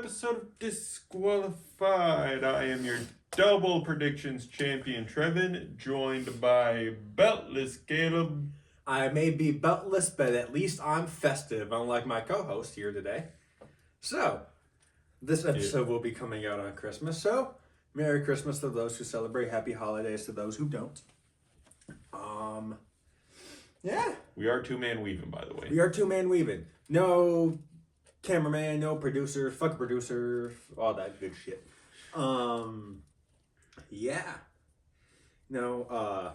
episode of Disqualified. I am your double predictions champion, Trevin, joined by Beltless Caleb. I may be beltless, but at least I'm festive, unlike my co-host here today. So, this episode will be coming out on Christmas, so Merry Christmas to those who celebrate, Happy Holidays to those who don't. Yeah. We are two-man weaving, by the way. We are two-man weaving. No cameraman, no producer, fuck a producer, all that good shit. Yeah. No,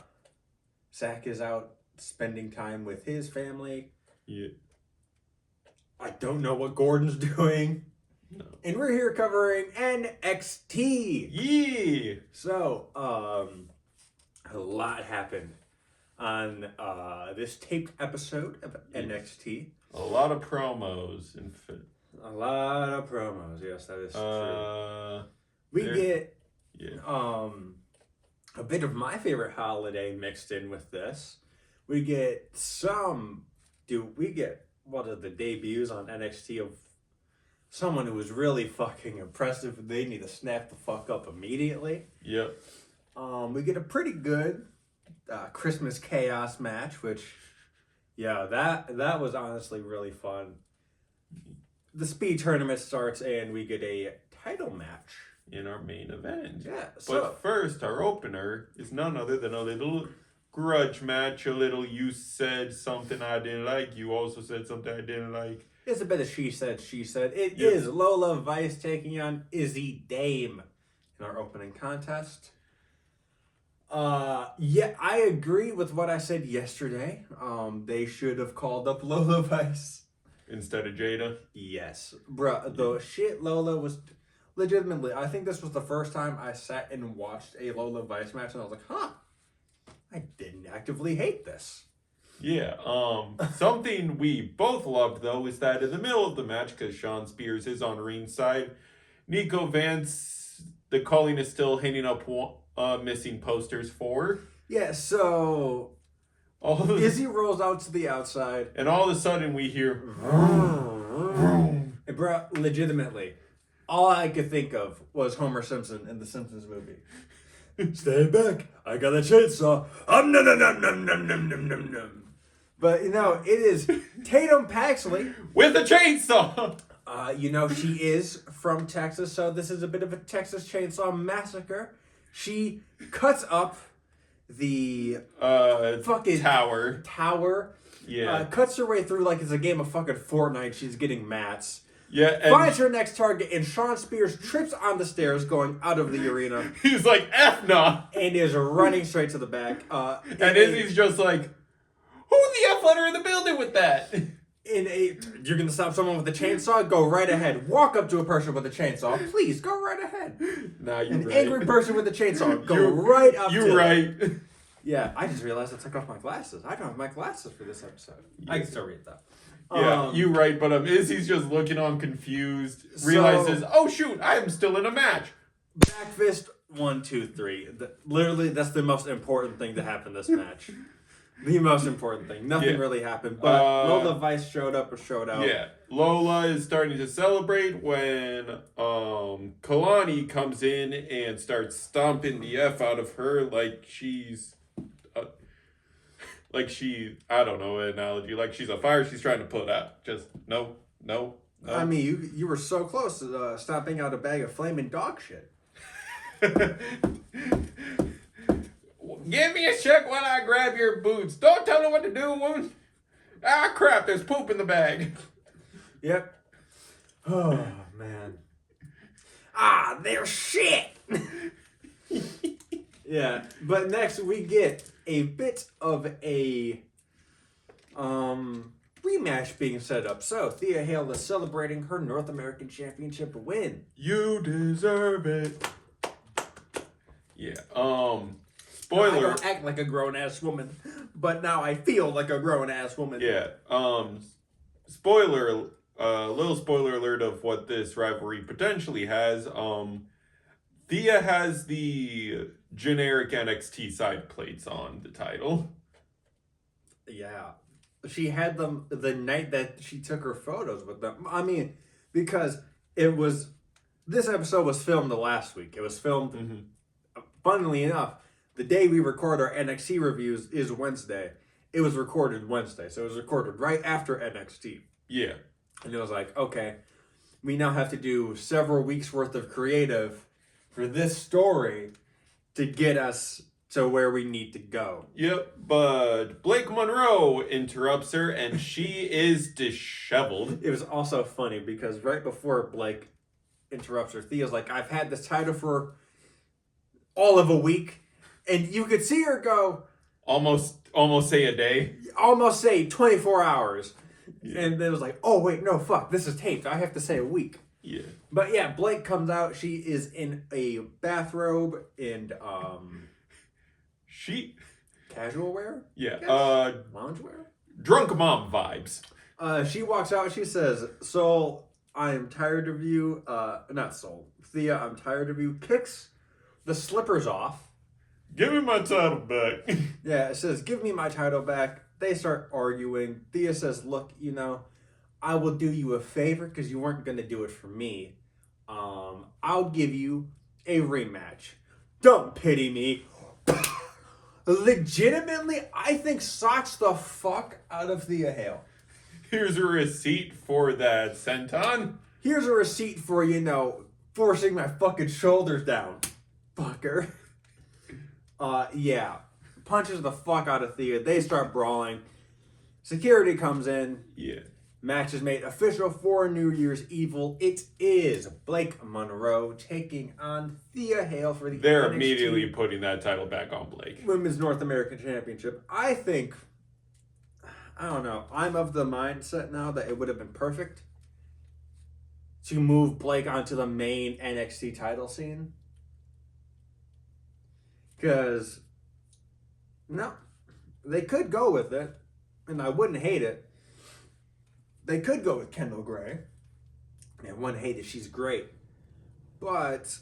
Zach is out spending time with his family. Yeah. I don't know what Gordon's doing. No. And we're here covering NXT. Yeah. So, a lot happened on this taped episode of NXT. A lot of promos. A lot of promos. Yes, that is true. We get a bit of my favorite holiday mixed in with this. We get one of the debuts on NXT of someone who was really fucking impressive. They need to snap the fuck up immediately. Yep. We get a pretty good Christmas Chaos match, which, yeah, that was honestly really fun. The speed tournament starts and we get a title match In our main event. Yeah. But first, our opener is none other than a little grudge match. A little you said something I didn't like. You also said something I didn't like. It's a bit of she said. It is Lola Vice taking on Izzy Dame in our opening contest. Yeah, I agree with what I said yesterday. They should have called up Lola Vice instead of Jada. Yes, bruh. The shit Lola was legitimately. I think this was the first time I sat and watched a Lola Vice match, and I was like, huh, I didn't actively hate this. Yeah, something we both loved, though, is that in the middle of the match, because Sean Spears is on ringside, Nico Vance, the calling is still hanging up missing posters for. Yeah, so Izzy rolls out to the outside. And all of a sudden we hear... And bro, legitimately, all I could think of was Homer Simpson in the Simpsons movie. Stay back, I got a chainsaw. But, it is Tatum Paxley. With a chainsaw! She is from Texas, so this is a bit of a Texas Chainsaw Massacre. She cuts up the fucking tower. Yeah. Cuts her way through like it's a game of fucking Fortnite. She's getting mats. Yeah. Finds her next target, and Sean Spears trips on the stairs going out of the arena. He's like, F nah. And is running straight to the back. And Izzy's just like, who the F let her in the building with that? You're going to stop someone with a chainsaw? Go right ahead. Walk up to a person with a chainsaw. Please, go right ahead. Nah, you're An right. angry person with a chainsaw. Go right up to them. You're right. Yeah, I just realized I took off my glasses. I don't have my glasses for this episode. Yeah. I can still read that. Yeah, you're right, but Izzy's just looking on confused, realizes, oh shoot, I'm still in a match. Back fist, 1, 2, 3. Literally, that's the most important thing to happen this match. The most important thing. Nothing really happened, but Lola Vice showed up or showed out. Yeah, Lola is starting to celebrate when Kalani comes in and starts stomping the F out of her like she's... I don't know an analogy, like she's a fire she's trying to put out. Just, no. I mean, you were so close to stomping out a bag of flaming dog shit. Give me a check while I grab your boots. Don't tell me what to do, woman. Ah, crap, there's poop in the bag. Yep. Oh, man. They're shit! Yeah, but next we get a bit of a rematch being set up. So, Thea Hale is celebrating her North American Championship win. You deserve it. Yeah, spoiler. I don't act like a grown-ass woman, but now I feel like a grown-ass woman. Yeah, spoiler, little spoiler alert of what this rivalry potentially has. Thea has the generic NXT side plates on the title. Yeah. She had them the night that she took her photos with them. I mean, because it was this episode was filmed the last week. It was filmed, Mm-hmm. funnily enough, the day we record our NXT reviews is Wednesday. It was recorded Wednesday, so it was recorded right after NXT. Yeah. And it was like, okay, we now have to do several weeks worth of creative for this story to get us to where we need to go. Yep, but Blake Monroe interrupts her and she is disheveled. It was also funny because right before Blake interrupts her, Thea's like, I've had this title for all of a week. And you could see her go... Almost say a day. Almost say 24 hours. Yeah. And then it was like, oh, wait, no, fuck. This is taped. I have to say a week. Yeah. But yeah, Blake comes out. She is in a bathrobe and... She... Casual wear? Yeah. Loungewear? Drunk mom vibes. She walks out. She says, Soul, I am tired of you. Not Soul. Thea, I'm tired of you. Kicks the slippers off. Give me my title back. Yeah, it says, give me my title back. They start arguing. Thea says, look, I will do you a favor because you weren't going to do it for me. I'll give you a rematch. Don't pity me. Legitimately, I think socks the fuck out of Thea Hale. Here's a receipt for that senton. Here's a receipt for, forcing my fucking shoulders down. Fucker. Yeah. Punches the fuck out of Thea. They start brawling. Security comes in. Yeah. Match is made official for New Year's Evil. It is Blake Monroe taking on Thea Hale for the They're NXT immediately putting that title back on Blake. Women's North American Championship. I think, I don't know, I'm of the mindset now that it would have been perfect to move Blake onto the main NXT title scene. Because, no, they could go with it, and I wouldn't hate it. They could go with Kendall Gray. And one hate it, she's great. But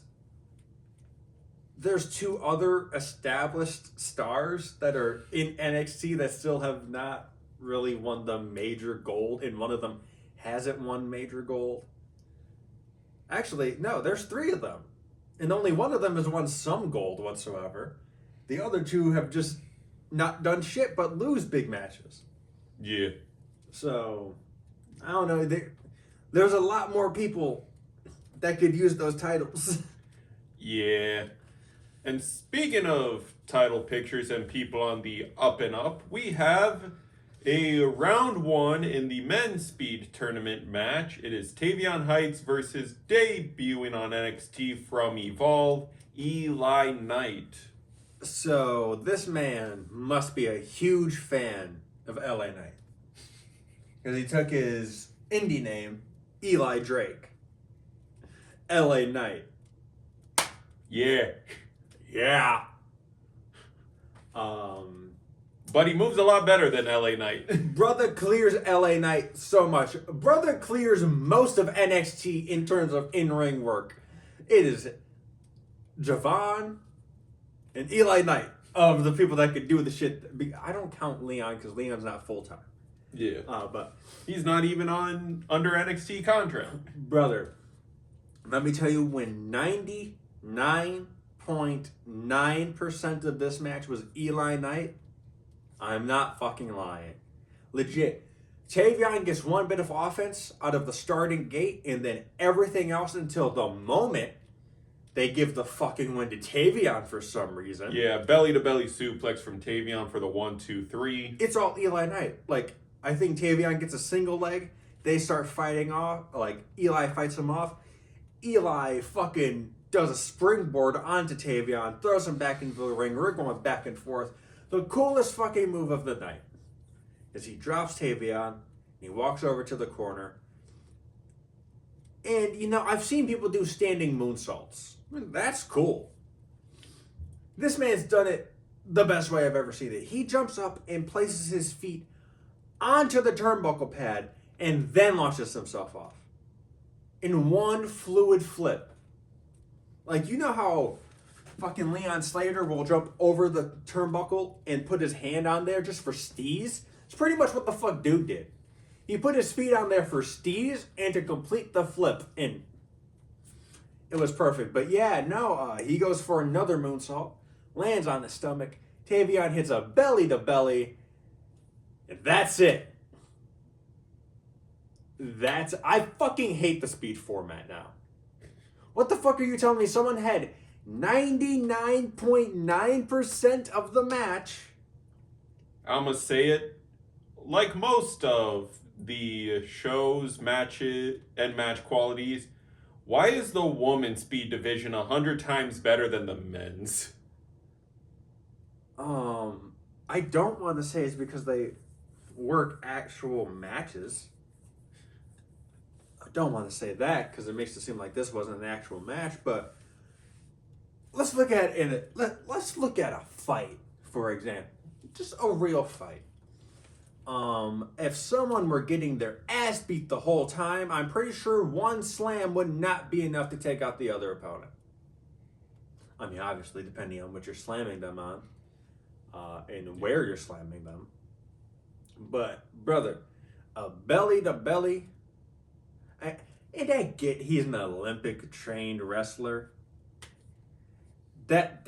there's two other established stars that are in NXT that still have not really won the major gold, and one of them hasn't won major gold. Actually, no, there's three of them. And only one of them has won some gold whatsoever. The other two have just not done shit but lose big matches. Yeah. So, I don't know. There's a lot more people that could use those titles. Yeah. And speaking of title pictures and people on the up and up, we have a round one in the men's speed tournament match. It is Tavion Heights versus debuting on NXT from Evolve, Eli Knight. So, this man must be a huge fan of LA Knight. Because he took his indie name, Eli Drake. LA Knight. Yeah. Yeah. But he moves a lot better than LA Knight. Brother clears LA Knight so much. Brother clears most of NXT in terms of in-ring work. It is Javon and Eli Knight of the people that could do the shit. I don't count Leon because Leon's not full-time. Yeah. But he's not even under NXT contract. Brother, let me tell you, when 99.9% of this match was Eli Knight, I'm not fucking lying. Legit. Tavion gets one bit of offense out of the starting gate, and then everything else until the moment they give the fucking win to Tavion for some reason. Yeah, belly-to-belly suplex from Tavion for the 1, 2, 3. It's all Eli Knight. Like, I think Tavion gets a single leg. They start fighting off. Like, Eli fights him off. Eli fucking does a springboard onto Tavion, throws him back into the ring. We're going back and forth. The coolest fucking move of the night is he drops Tavion, and he walks over to the corner. And, I've seen people do standing moonsaults. That's cool. This man's done it the best way I've ever seen it. He jumps up and places his feet onto the turnbuckle pad and then launches himself off. In one fluid flip. Like, how fucking Leon Slater will jump over the turnbuckle and put his hand on there just for steez? It's pretty much what the fuck dude did. He put his feet on there for steez and to complete the flip. And It was perfect. But yeah, no, he goes for another moonsault, lands on the stomach. Tavion hits a belly to belly, and that's it. I fucking hate the speed format now. What the fuck are you telling me? Someone had 99.9% of the match. I'm gonna say it. Like most of the show's matches and match qualities, why is the women's speed division 100 times better than the men's? I don't want to say it's because they work actual matches. I don't want to say that because it makes it seem like this wasn't an actual match. But let's look at let's look at a fight, for example, just a real fight. If someone were getting their ass beat the whole time, I'm pretty sure one slam would not be enough to take out the other opponent. I mean, obviously, depending on what you're slamming them on, and where you're slamming them. But, brother, a belly to belly, and I get he's an Olympic trained wrestler. That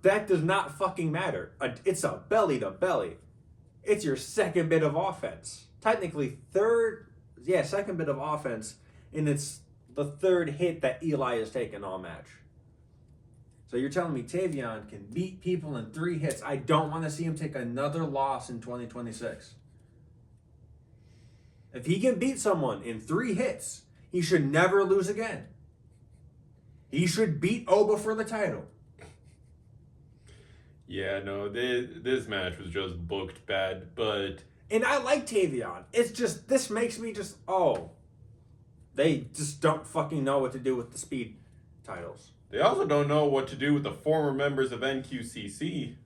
does not fucking matter. It's a belly to belly. It's your second bit of offense. Technically, second bit of offense, and it's the third hit that Eli has taken all match. So you're telling me Tavion can beat people in 3 hits. I don't want to see him take another loss in 2026. If he can beat someone in 3 hits, he should never lose again. He should beat Oba for the title. Yeah, no, this match was just booked bad, but... And I like Tavion. It's just, this makes me just, they just don't fucking know what to do with the speed titles. They also don't know what to do with the former members of NQCC,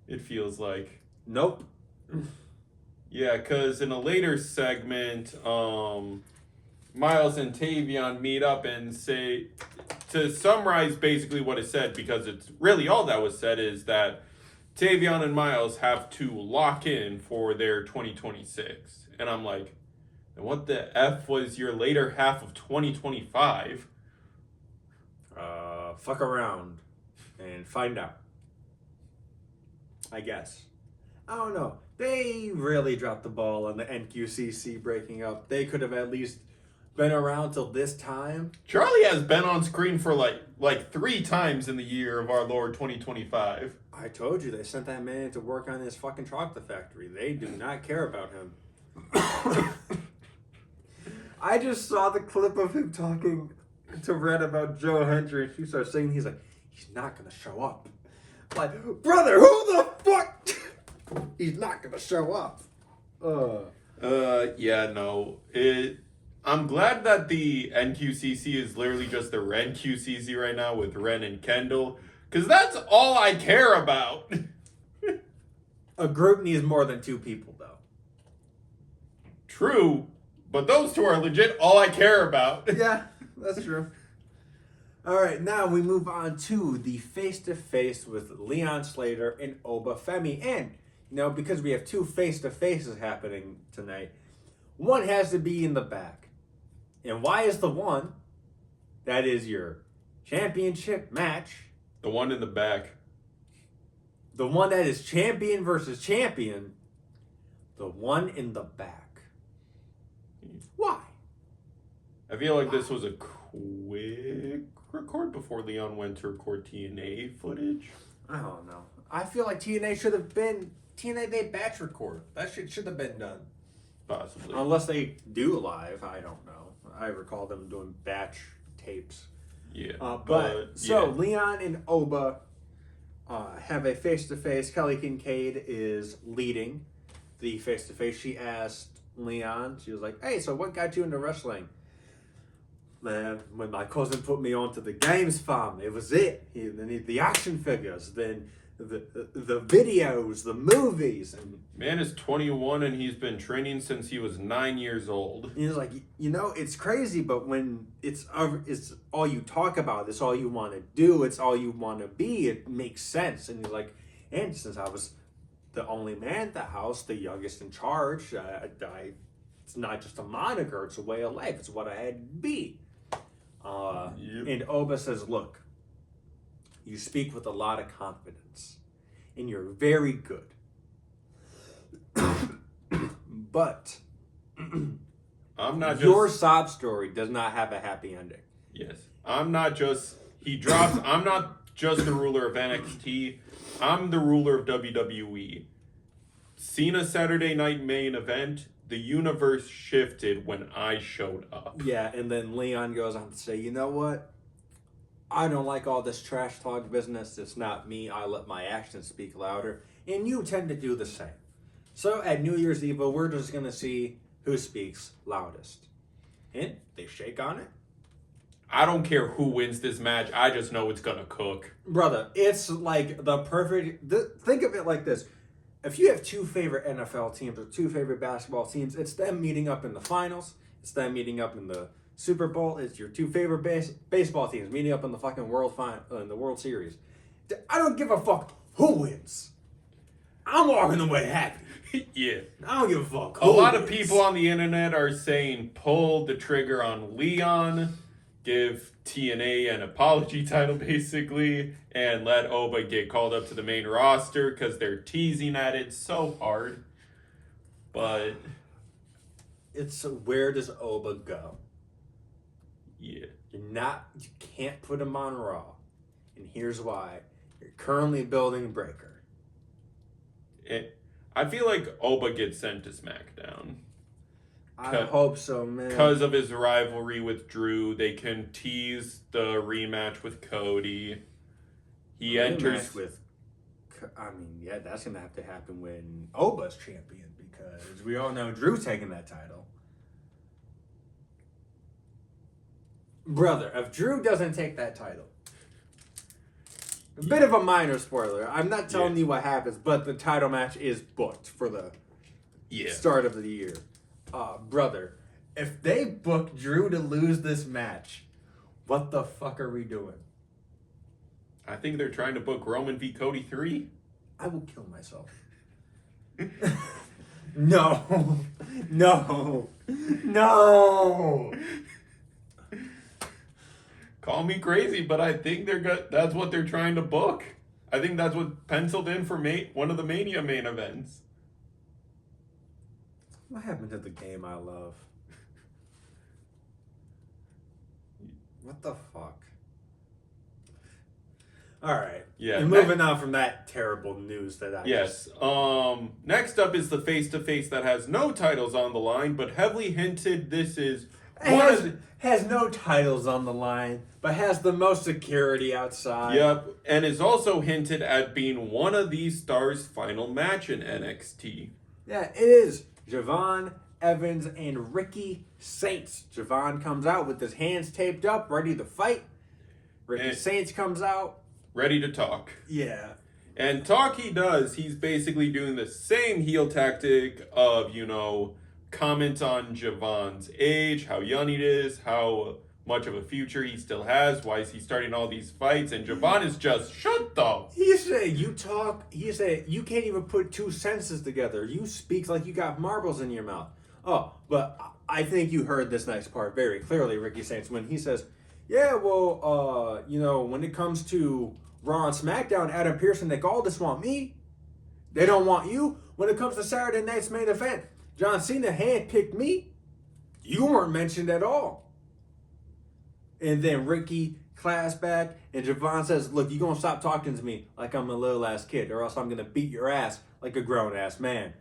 it feels like. Nope. Yeah, because in a later segment, Miles and Tavion meet up and say, to summarize basically what it said, because it's really all that was said, is that Tavion and Miles have to lock in for their 2026. And I'm like, what the F was your later half of 2025? Fuck around and find out. I guess. I don't know. They really dropped the ball on the NQCC breaking up. They could have at least been around till this time. Charlie has been on screen for like 3 times in the year of our Lord 2025. I told you, they sent that man to work on his fucking chocolate factory. They do not care about him. I just saw the clip of him talking to Red about Joe Hendry, and she starts saying, he's like, he's not gonna show up. Like, brother, who the fuck? He's not gonna show up. Yeah, no. I'm glad that the NQCC is literally just the Ren QCC right now with Ren and Kendall, because that's all I care about. A group needs more than 2 people, though. True, but those 2 are legit all I care about. Yeah, that's true. All right, now we move on to the face-to-face with Leon Slater and Oba Femi. And, because we have 2 face-to-faces happening tonight, one has to be in the back. And why is the one that is your championship match? The one in the back. The one that is champion versus champion. The one in the back. Why? I feel like this was a quick record before Leon went to record TNA footage. I don't know. I feel like TNA should have been TNA batch record. That shit should have been done. Possibly. Unless they do live, I don't know. I recall them doing batch tapes. Yeah. So Leon and Oba have a face-to-face. Kelly Kincaid is leading the face-to-face. She asked Leon, she was like, hey, so what got you into wrestling? Man, when my cousin put me onto the games farm, it was it. The action figures, then the videos, the movies. And man is 21 and he's been training since he was 9 years old. He's like, it's crazy, but when it's all you talk about, it's all you want to do, it's all you want to be, it makes sense. And he's like, and since I was the only man at the house, the youngest in charge, it's not just a moniker, it's a way of life, it's what I had to be. And Oba says, look, you speak with a lot of confidence, and you're very good. But I'm not your just sob story does not have a happy ending. yes. I'm not just he drops. I'm not just the ruler of NXT. I'm the ruler of WWE. Cena Saturday Night Main Event. The universe shifted when I showed up. Yeah, and then Leon goes on to say, you know what? I don't like all this trash talk business. It's not me. I let my actions speak louder. And you tend to do the same. So at New Year's Eve, we're just going to see who speaks loudest. And they shake on it. I don't care who wins this match. I just know it's gonna cook. Brother, it's like the perfect... Think of it like this. If you have two favorite NFL teams or two favorite basketball teams, it's them meeting up in the finals. It's them meeting up in the Super Bowl. It's your two favorite baseball teams meeting up in the fucking in the World Series. I don't give a fuck who wins. I'm walking away happy. Yeah. I don't give a fuck. A lot of people on the internet are saying pull the trigger on Leon, give TNA an apology title basically, and let Oba get called up to the main roster because they're teasing at it so hard. But it's where does Oba go? yeah. You can't put him on Raw. And here's why. You're currently building Breaker. I feel like Oba gets sent to SmackDown. I hope so, man. Because of his rivalry with Drew, they can tease the rematch with Cody. He enters with... I mean, yeah, that's going to have to happen when Oba's champion. Because we all know Drew's taking that title. Brother, if Drew doesn't take that title... A bit of a minor spoiler. I'm not telling you what happens, but the title match is booked for the start of the year. Brother, if they book Drew to lose this match, what the fuck are we doing? I think they're trying to book Roman v. Cody 3. I will kill myself. No. No. No. Call me crazy, but I think that's what they're trying to book. I think that's what penciled in for one of the Mania main events. What happened to the game I love? What the fuck? All right. Yeah. And moving on from that terrible news that I Yes. Next up is the face-to-face that has no titles on the line, but heavily hinted this is has no titles on the line, but has the most security outside. Yep, and is also hinted at being one of these stars' final match in NXT. Yeah, it is Javon Evans and Ricky Saints. Javon comes out with his hands taped up, ready to fight. Ricky Saints comes out. Ready to talk. Yeah. And talk he does. He's basically doing the same heel tactic of, comment on Javon's age, how young he is, how much of a future he still has, why is he starting all these fights, and Javon is just, shut up. He said, you can't even put two sentences together. You speak like you got marbles in your mouth. Oh, but I think you heard this next part very clearly, Ricky Saints, when he says, yeah, well, when it comes to Raw and SmackDown, Adam Pearce and Nick Aldis want me. They don't want you. When it comes to Saturday night's main event, John Cena handpicked me. You weren't mentioned at all. And then Ricky claps back, and Javon says, look, you going to stop talking to me like I'm a little ass kid, or else I'm going to beat your ass like a grown ass man.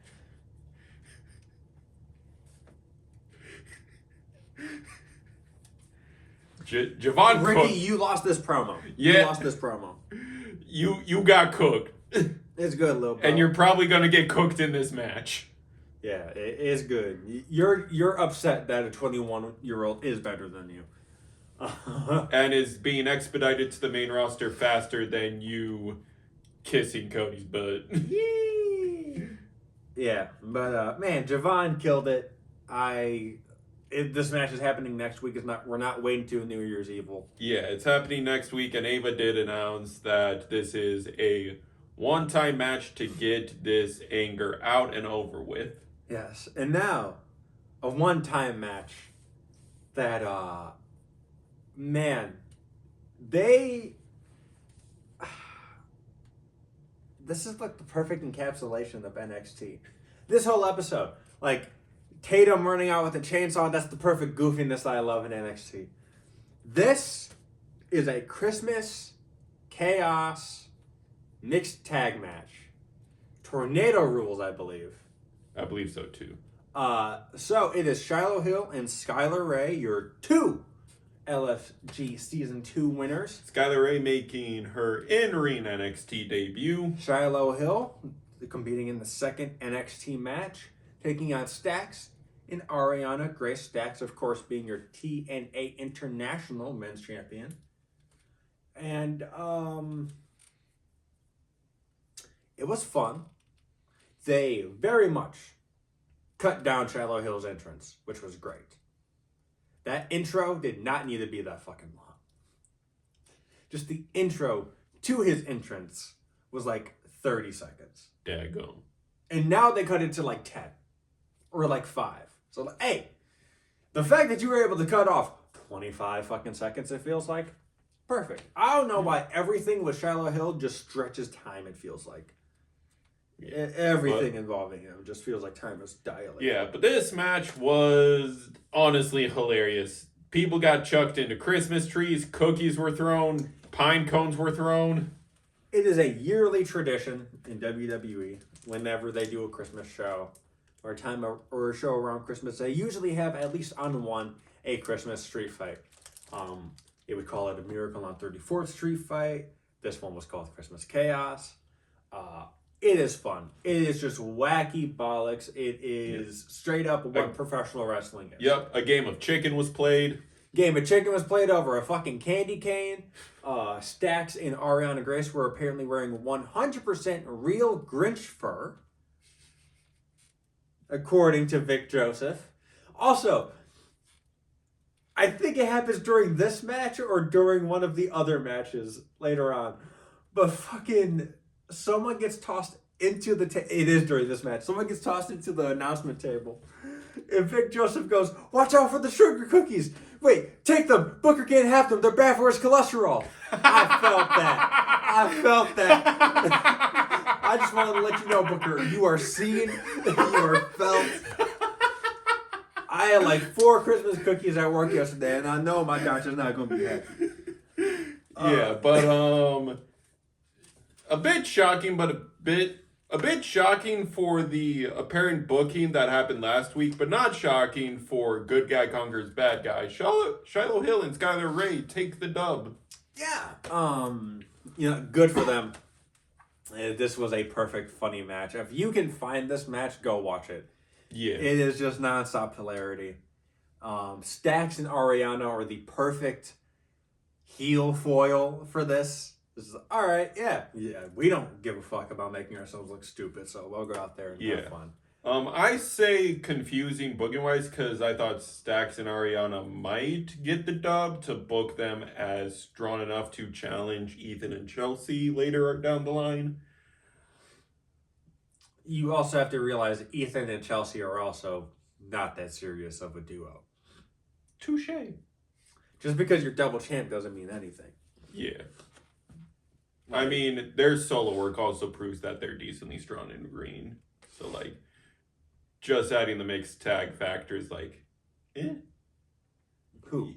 Javon Ricky, cooked. you lost this promo. Yeah. You lost this promo. You got cooked. It's good, little bro. And you're probably going to get cooked in this match. Yeah, it is good. You're upset that a 21-year-old is better than you. And is being expedited to the main roster faster than you kissing Cody's butt. Yeah, but man, Javon killed it. This match is happening next week. We're not waiting to New Year's Evil. Yeah, it's happening next week, and Ava did announce that this is a one-time match to get this anger out and over with. Yes, and now a one-time match that man, this is like the perfect encapsulation of NXT. This whole episode, like Tatum running out with a chainsaw, that's the perfect goofiness that I love in NXT. This is a Christmas chaos mixed tag match. Tornado rules, I believe. I believe so too. So it is Shiloh Hill and Skylar Ray, your two LFG Season 2 winners. Skylar Ray making her in-ring NXT debut. Shiloh Hill competing in the second NXT match, taking on Stax and Ariana Grace. Stax, of course, being your TNA International Men's Champion. And it was fun. They very much cut down Shiloh Hill's entrance, which was great. That intro did not need to be that fucking long. Just the intro to his entrance was like 30 seconds. Daggone. And now they cut it to like 10 or like 5. So, like, hey, the fact that you were able to cut off 25 fucking seconds, it feels like, perfect. I don't know why everything with Shiloh Hill just stretches time, it feels like. Yeah, everything involving him just feels like time is dilated. Yeah, but this match was honestly hilarious. People got chucked into Christmas trees, cookies were thrown, pine cones were thrown. It is a yearly tradition in WWE whenever they do a Christmas show or a show around Christmas. They usually have at least on one a Christmas street fight. They would call it a Miracle on 34th Street fight. This one was called Christmas Chaos. It is fun. It is just wacky bollocks. It is straight up what professional wrestling is. Yep, a game of chicken was played. Game of chicken was played over a fucking candy cane. Stax and Ariana Grace were apparently wearing 100% real Grinch fur, according to Vic Joseph. Also, I think it happens during this match or during one of the other matches later on. But fucking someone gets tossed into the it is during this match. Someone gets tossed into the announcement table. And Vic Joseph goes, "Watch out for the sugar cookies. Wait, take them. Booker can't have them. They're bad for his cholesterol." I felt that. I just wanted to let you know, Booker, you are seen. You are felt. I had like 4 Christmas cookies at work yesterday, and I know my doctor's not going to be happy. Yeah, but a bit shocking, but a bit shocking for the apparent booking that happened last week, but not shocking for good guy conquers bad guy. Shiloh Hill and Skylar Ray take the dub. Yeah. Good for them. This was a perfect, funny match. If you can find this match, go watch it. Yeah. It is just nonstop hilarity. Stax and Ariana are the perfect heel foil for this. This is all right, yeah. We don't give a fuck about making ourselves look stupid, so we'll go out there and have fun. I say confusing booking wise because I thought Stax and Ariana might get the dub to book them as strong enough to challenge Ethan and Chelsea later down the line. You also have to realize Ethan and Chelsea are also not that serious of a duo. Touche. Just because you're double champ doesn't mean anything. Yeah. I mean, their solo work also proves that they're decently strong in green. So, like, just adding the mixed tag factor is like, eh. Who?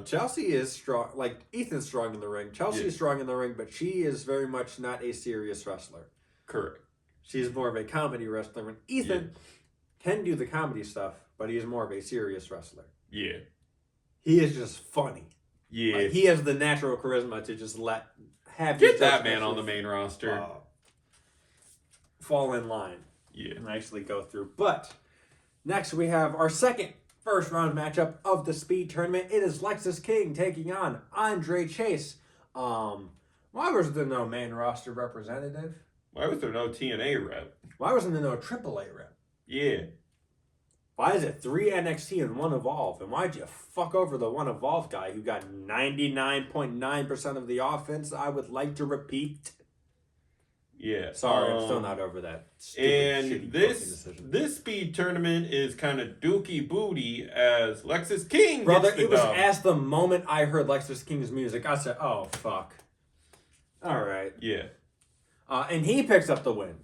Chelsea is strong. Like, Ethan's strong in the ring. Chelsea is strong in the ring, but she is very much not a serious wrestler. Correct. She's more of a comedy wrestler. And Ethan can do the comedy stuff, but he's more of a serious wrestler. Yeah. He is just funny. Yeah. Like, he has the natural charisma to just get that man on the main roster. Fall in line. Yeah. And actually go through. But next we have our second first round matchup of the speed tournament. It is Lexus King taking on Andre Chase. Why was there no main roster representative? Why was there no TNA rep? Why wasn't there no AAA rep? Yeah. Why is it 3 NXT and 1 Evolve? And why'd you fuck over the 1 Evolve guy who got 99.9% of the offense? I would like to repeat. Yeah. Sorry, I'm still not over that stupid, And shitty booking this decision. this speed tournament is kind of dookie booty as Lexus King Brother, gets the it was dub. as the moment I heard Lexus King's music, I said, oh, fuck. All right. Yeah. And he picks up the win.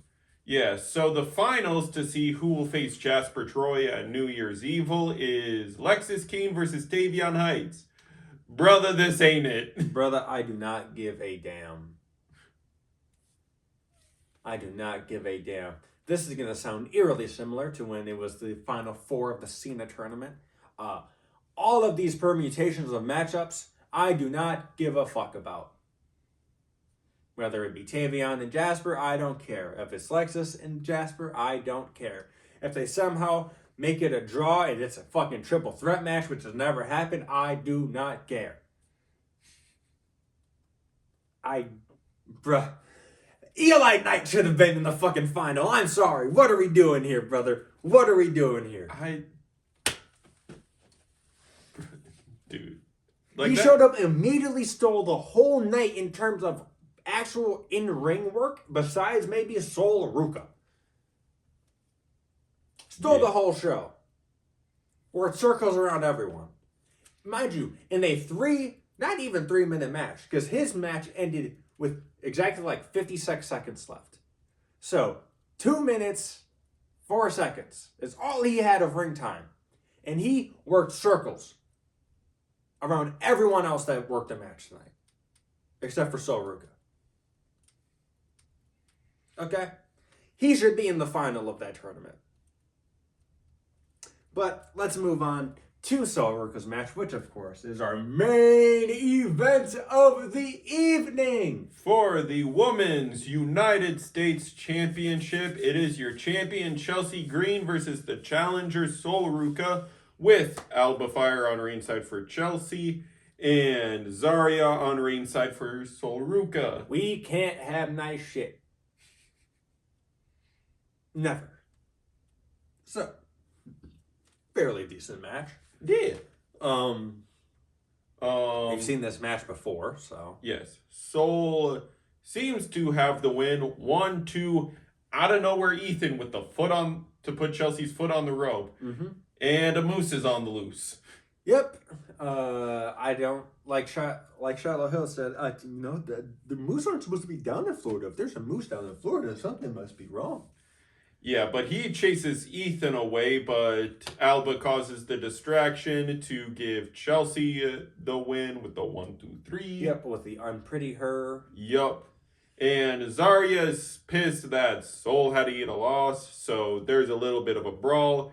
Yeah, so the finals to see who will face Jasper Troy at New Year's Evil is Lexus King versus Tavion Heights. Brother, this ain't it. Brother, I do not give a damn. I do not give a damn. This is going to sound eerily similar to when it was the Final Four of the Cena tournament. All of these permutations of matchups, I do not give a fuck about. Whether it be Tavion and Jasper, I don't care. If it's Lexus and Jasper, I don't care. If they somehow make it a draw and it's a fucking triple threat match, which has never happened, I do not care. Bruh. Eli Knight should have been in the fucking final. I'm sorry. What are we doing here, brother? What are we doing here? Dude. He showed up and immediately stole the whole night in terms of actual in-ring work, besides maybe Sol Ruka. Stole the whole show. Worked circles around everyone. Mind you, in a not even 3-minute match, because his match ended with exactly like 56 seconds left. So, 2 minutes, 4 seconds is all he had of ring time. And he worked circles around everyone else that worked the match tonight. Except for Sol Ruka. Okay? He should be in the final of that tournament. But let's move on to Sol Ruka's match, which of course is our main event of the evening. For the Women's United States Championship, it is your champion Chelsea Green versus the challenger Sol Ruka, with Alba Fire on ringside for Chelsea and Zarya on ringside for Sol Ruka. We can't have nice shit. Never. So, fairly decent match. Yeah. We've seen this match before, so. Yes. Sol seems to have the win. 1-2 out of nowhere, Ethan with the foot on to put Chelsea's foot on the rope. Mm-hmm. And a moose is on the loose. Yep. I don't like Charlotte Hill said. The moose aren't supposed to be down in Florida. If there's a moose down in Florida, something must be wrong. Yeah, but he chases Ethan away, but Alba causes the distraction to give Chelsea the win with the 1-2-3. Yep, with the unpretty her. Yup. And Zarya's pissed that Sol had to eat a loss, so there's a little bit of a brawl.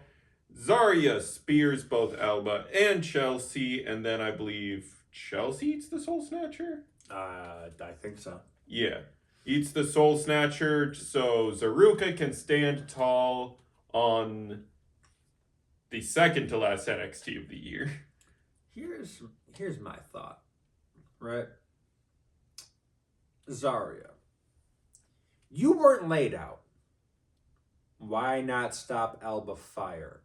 Zarya spears both Alba and Chelsea, and then I believe Chelsea eats the Soul Snatcher? I think so. Yeah. Eats the Soul Snatcher so Zaruka can stand tall on the second to last NXT of the year. Here's my thought, right? Zarya, you weren't laid out. Why not stop Alba Fire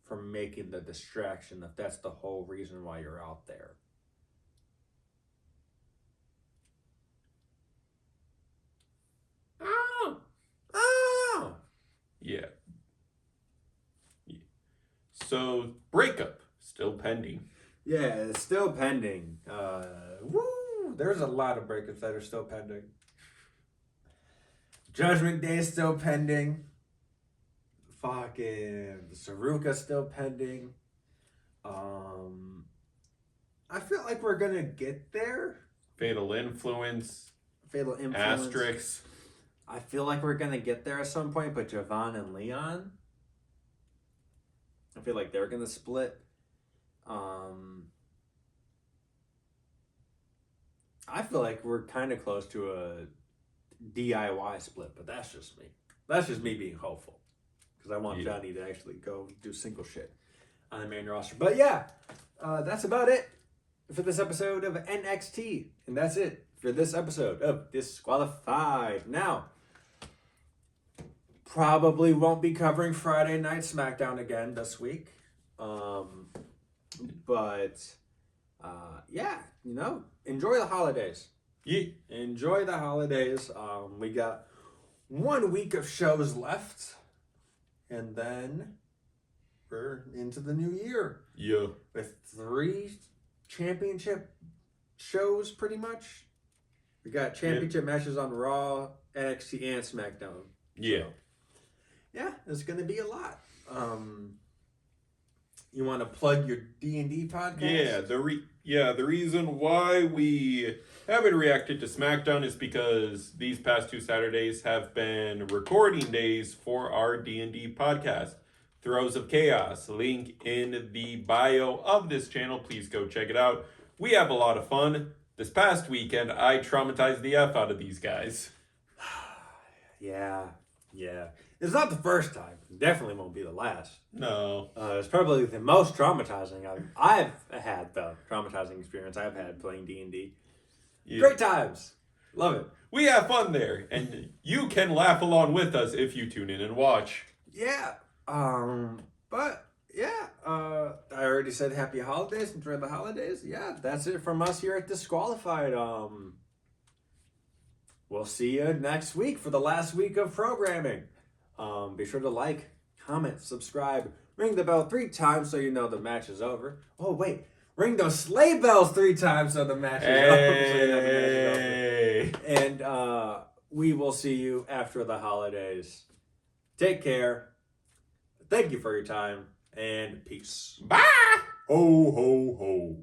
from making the distraction if that's the whole reason why you're out there? Oh! Yeah. So, breakup, still pending. Yeah, it's still pending. There's a lot of breakups that are still pending. Judgment Day is still pending. Fucking Saruka still pending. I feel like we're gonna get there. Fatal Influence. Fatal Influence. Asterix. I feel like we're gonna get there at some point, but Javon and Leon, I feel like they're gonna split. I feel like we're kind of close to a DIY split, but that's just me. That's just me being hopeful, because I want Johnny to actually go do single shit on the main roster. But yeah, that's about it for this episode of NXT, and that's it for this episode of Disqualified. Now, probably won't be covering Friday Night SmackDown again this week. But yeah, enjoy the holidays. Yeah. Enjoy the holidays. We got 1 week of shows left, and then we're into the new year Yeah. with 3 championship shows, pretty much. We got championship matches on Raw, NXT, and SmackDown. Yeah. So, yeah, it's going to be a lot. You want to plug your D&D podcast? The reason why we haven't reacted to SmackDown is because these past 2 Saturdays have been recording days for our D&D podcast, Throes of Chaos. Link in the bio of this channel. Please go check it out. We have a lot of fun. This past weekend, I traumatized the F out of these guys. Yeah. It's not the first time. It definitely won't be the last. No. It's probably the most traumatizing I've had, the traumatizing experience I've had playing D&D. Yeah. Great times. Love it. We have fun there, and you can laugh along with us if you tune in and watch. Yeah. But yeah, I already said happy holidays. Enjoy the holidays. Yeah, that's it from us here at Disqualified. We'll see you next week for the last week of programming. Be sure to like, comment, subscribe, ring the bell 3 times so you know the match is over. Oh wait, ring those sleigh bells 3 times so the match is over. So you know the match is over. And we will see you after the holidays. Take care. Thank you for your time, and peace. Bye! Ho, ho, ho.